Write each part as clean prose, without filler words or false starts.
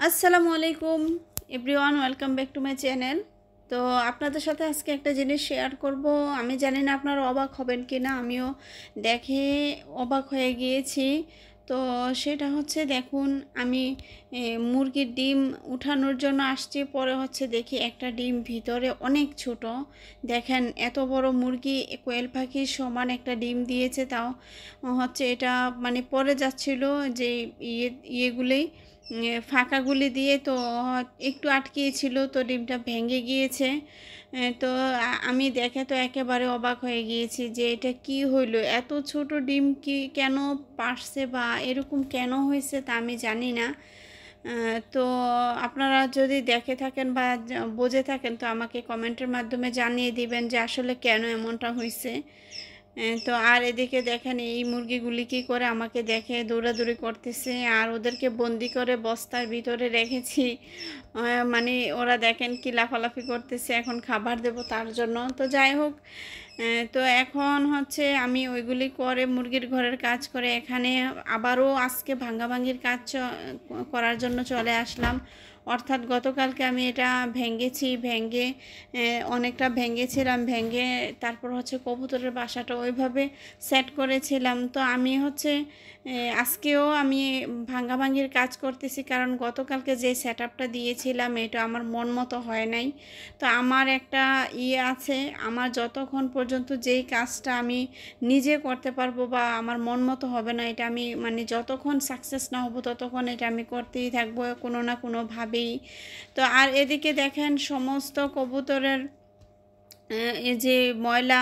আসসালামু আলাইকুম everyone, welcome back to my channel. তো আপনাদের সাথে আজকে একটা জিনিস শেয়ার করব। আমি জানি না আপনারা অবাক হবেন কি না, আমিও দেখে অবাক হয়ে গিয়েছি। তো সেটা হচ্ছে, দেখুন আমি মুরগির ডিম উঠানোর জন্য আসছি, পরে হচ্ছে দেখি একটা ডিম ভিতরে অনেক ছোট। দেখেন এত বড় মুরগি, কোয়েল পাখির সমান একটা ডিম দিয়েছে, তাও হচ্ছে এটা মানে পরে যাচ্ছিল যে ইয়েগুলোই ফাঁকাগুলি দিয়ে, তো একটু আটকিয়েছিল, তো ডিমটা ভেঙে গিয়েছে। তো আমি দেখে তো একেবারে অবাক হয়ে গিয়েছি যে এটা কি হইলো, এত ছোট ডিম কি কেন পারছে বা এরকম কেন হয়েছে তা আমি জানি না। তো আপনারা যদি দেখে থাকেন বা বুঝে থাকেন তো আমাকে কমেন্টের মাধ্যমে জানিয়ে দিবেন যে আসলে কেন এমনটা হয়েছে। তো আর এদিকে দেখেন এই মুরগিগুলি কী করে আমাকে দেখে দৌড়াদৌড়ি করতেছে, আর ওদেরকে বন্দি করে বস্তার ভিতরে রেখেছি। মানে ওরা দেখেন কি লাফালাফি করতেছে, এখন খাবার দেব তার জন্য। তো যাই হোক, তো এখন হচ্ছে আমি ওইগুলি করে মুরগির ঘরের কাজ করে এখানে আবারও আজকে ভাঙ্গাভাঙ্গির কাজ করার জন্য চলে আসলাম। অর্থাৎ গতকালকে আমি এটা ভেঙে অনেকটা ভেঙেছিলাম, ভেঙে তারপর হচ্ছে কবুতরের বাসাটা ওইভাবে সেট করেছিলাম। তো আমি হচ্ছে আজকেও আমি ভাঙ্গাভাঙ্গির কাজ করতেছি, কারণ গতকালকে যে সেট আপটা দিয়েছিলাম এটা আমার মন মতো হয় নাই। তো আমার একটা আছে, আমার যতক্ষণ পর্যন্ত যেই কাজটা আমি নিজে করতে পারবো বা আমার মন মতো হবে না, এটা আমি মানে যতক্ষণ সাকসেস না হবো ততক্ষণ এটা আমি করতেই থাকবো কোনো না কোনোভাবেই। তো আর এদিকে দেখেন সমস্ত কবুতরের এই যে ময়লা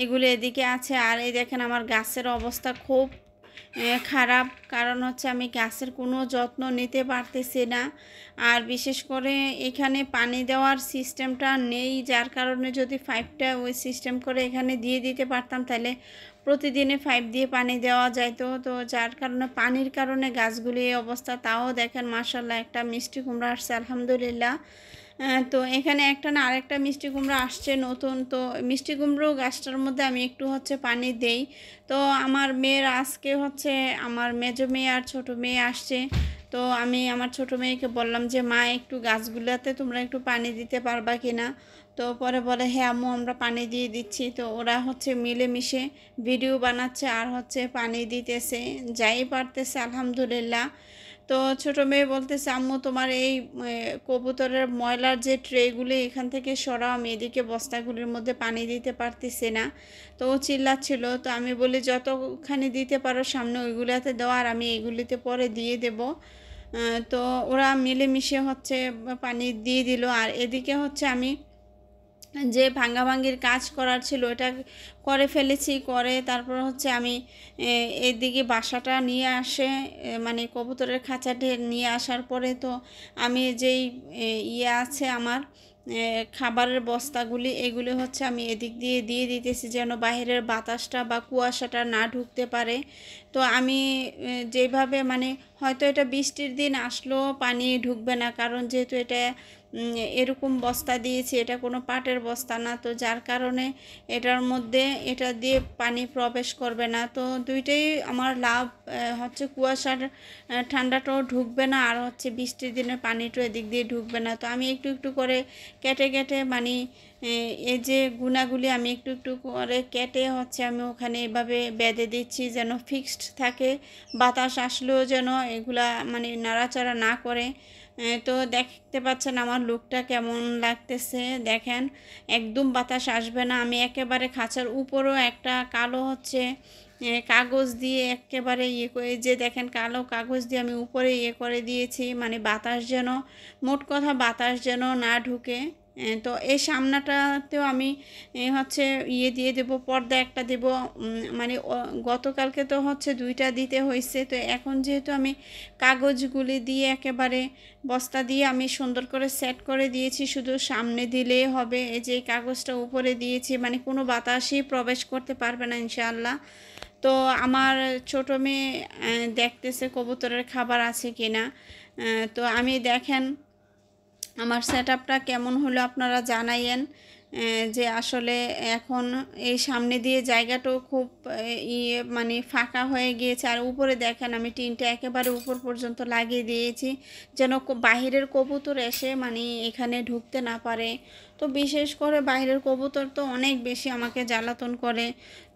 এগুলো এদিকে আছে। আর এই দেখেন আমার গাছের অবস্থা খুব খারাপ, কারণ হচ্ছে আমি গাছের কোনো যত্ন নিতে পারতেছি না। আর বিশেষ করে এখানে পানি দেওয়ার সিস্টেমটা নেই, যার কারণে যদি পাইপটা ওই সিস্টেম করে এখানে দিয়ে দিতে পারতাম তাহলে প্রতিদিনে পাইপ দিয়ে পানি দেওয়া যাইতো। তো যার কারণে পানির কারণে গাছগুলি এই অবস্থা। তাও দেখেন মাশাআল্লাহ একটা মিষ্টি কুমড়া আসছে, আলহামদুলিল্লাহ। তো এখানে একটা না আরেকটা মিষ্টি কুমড়া আসছে নতুন। তো মিষ্টি কুমড়ো গাছটার মধ্যে আমি একটু হচ্ছে পানি দেই। তো আমার মেয়ের আজকে হচ্ছে আমার মেজো মেয়ে আর ছোটো মেয়ে আসছে। তো আমি আমার ছোটো মেয়েকে বললাম যে মা একটু গাছগুলোতে তোমরা একটু পানি দিতে পারবা কি না। তো পরে বলে হ্যাঁ আম্মু আমরা পানি দিয়ে দিচ্ছি। তো ওরা হচ্ছে মিলেমিশে ভিডিও বানাচ্ছে আর হচ্ছে পানি দিতেছে, যাই পারতেছে আলহামদুলিল্লাহ। তো ছোটো মেয়ে বলতেছে আম্মু তোমার এই কবুতরের ময়লার যে ট্রেগুলি এখান থেকে সরাও, আমি এদিকে বস্তাগুলির মধ্যে পানি দিতে পারতেছি না। তো ও চিল্লাচ্ছিল। তো আমি বলি যতখানি দিতে পারো সামনে ওইগুলোতে দেওয়া, আর আমি এইগুলিতে পরে দিয়ে দেব। তো ওরা মিলেমিশে হচ্ছে পানি দিয়ে দিল। আর এদিকে হচ্ছে আমি যে ভাঙ্গাভাঙ্গির কাজ করার ছিল ওটা করে ফেলেছি, করে তারপর হচ্ছে আমি এদিকে বাসাটা নিয়ে আসে মানে কবুতরের খাঁচাটা নিয়ে আসার পরে তো আমি যেই আছে আমার খাবারের বস্তাগুলি এগুলি হচ্ছে আমি এদিক দিয়ে দিয়ে দিতেছি যেন বাইরের বাতাসটা বা কুয়াশাটা না ঢুকতে পারে। তো আমি যেভাবে মানে হয়তো এটা বৃষ্টির দিন আসলেও পানি ঢুকবে না, কারণ যেহেতু এটা এরকম বস্তা দিয়েছি, এটা কোনো পাটের বস্তা না, তো যার কারণে এটার মধ্যে এটা দিয়ে পানি প্রবেশ করবে না। তো দুইটাই আমার লাভ হচ্ছে, কুয়াশার ঠান্ডাটাও ঢুকবে না, আর হচ্ছে বৃষ্টির দিনে পানিটাও এদিক দিয়ে ঢুকবে না। তো আমি একটু একটু করে কেটে কেটে মানে এই যে গুণাগুলি আমি একটু একটু করে কেটে হচ্ছে আমি ওখানে এভাবে বেঁধে দিচ্ছি যেন ফিক্সড থাকে, বাতাস আসলেও যেন এগুলা মানে নাড়াচাড়া না করে। তো দেখতে পাচ্ছেন আমার লুকটা কেমন লাগতেছে, দেখেন একদম বাতাস আসবে না। আমি একেবারে খাঁচার উপরও একটা কালো হচ্ছে কাগজ দিয়ে একেবারে ইয়ে করে, যে দেখেন কালো কাগজ দিয়ে আমি উপরে ইয়ে করে দিয়েছি, মানে বাতাস যেন, মোট কথা বাতাস যেন না ঢুকে। তো এই সামনাটাতেও আমি হচ্ছে ইয়ে দিয়ে দেব, পর্দা একটা দেব। মানে গতকালকে তো হচ্ছে দুইটা দিতে হয়েছে। তো এখন যেহেতু আমি কাগজগুলি দিয়ে একেবারে বস্তা দিয়ে আমি সুন্দর করে সেট করে দিয়েছি, শুধু সামনে দিলেই হবে। এই যে কাগজটা উপরে দিয়েছি, মানে কোনো বাতাসই প্রবেশ করতে পারবে না ইনশাআল্লাহ। তো আমার ছোটো মেয়ে দেখতেছে কবুতরের খাবার আছে কিনা। তো আমি দেখেন আমার সেট আপটা কেমন হলো আপনারা জানাইয়েন। যে আসলে এখন এই সামনে দিয়ে জায়গাটাও খুব মানে ফাঁকা হয়ে গিয়েছে। আর উপরে দেখেন আমি টিনটা একেবারে উপর পর্যন্ত লাগিয়ে দিয়েছি যেন বাহিরের কবুতর এসে মানে এখানে ঢুকতে না পারে। তো বিশেষ করে বাইরের কবুতর তো অনেক বেশি আমাকে জ্বালাতন করে।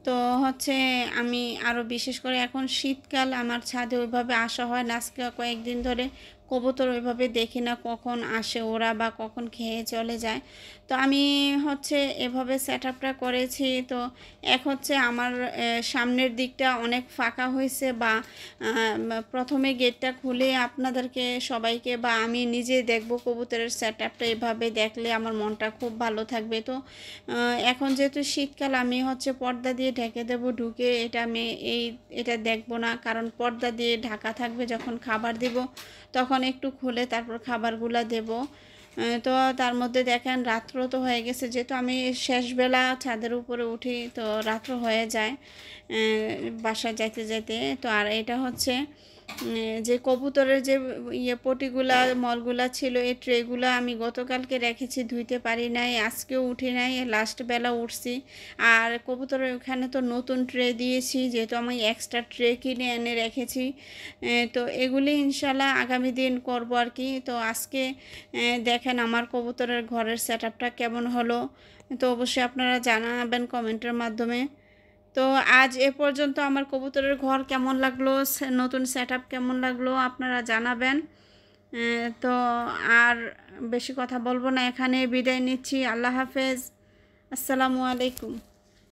তো হচ্ছে আমি আরও বিশেষ করে এখন শীতকাল আমার ছাদে ওইভাবে আসা হয় না। আজকে কয়েকদিন ধরে কবুতর ওইভাবে দেখি না কখন আসে ওরা বা কখন খেয়ে চলে যায়। তো আমি হচ্ছে এভাবে সেট আপটা করেছি। তো এক হচ্ছে আমার সামনের দিকটা অনেক ফাঁকা হয়েছে বা প্রথমে গেটটা খুলে আপনাদেরকে সবাইকে বা আমি নিজে দেখব কবুতরের সেট আপটা। এভাবে দেখলে আমার মনটা খুব ভালো থাকবে। তো এখন যেহেতু শীতকাল আমি হচ্ছে পর্দা দিয়ে ঢেকে দেব ঢুকে এটা দেখব না, কারণ পর্দা দিয়ে ঢাকা থাকবে। যখন খাবার দেব তখন একটু খুলে তারপর খাবারগুলা দেব। তো তার মধ্যে দেখেন রাত্র তো হয়ে গেছে, যেহেতু আমি শেষবেলা ছাদের উপরে উঠি তো রাত্র হয়ে যায় বাসায় যাইতে যাইতে। তো আর এটা হচ্ছে যে কবুতরের যে পটিগুলা মলগুলা ছিল এই ট্রেগুলো আমি গতকালকে রেখেছি, ধুইতে পারি নাই, আজকেও উঠি নাই, লাস্ট বেলা উঠছি। আর কবুতরের ওখানে তো নতুন ট্রে দিয়েছি, যেহেতু আমি এক্সট্রা ট্রে কিনে এনে রেখেছি। তো এগুলি ইনশাল্লাহ আগামী দিন করব আর কি। তো আজকে দেখেন আমার কবুতরের ঘরের সেট আপটা কেমন হলো, তো অবশ্যই আপনারা জানাবেন কমেন্টের মাধ্যমে। তো আজ এ পর্যন্ত আমার কবুতরের ঘর কেমন লাগলো, নতুন সেট আপ কেমন লাগলো আপনারা জানাবেন। তো আর বেশি কথা বলবো না, এখানে বিদায় নিচ্ছি। আল্লাহ হাফেজ, আসসালামু আলাইকুম।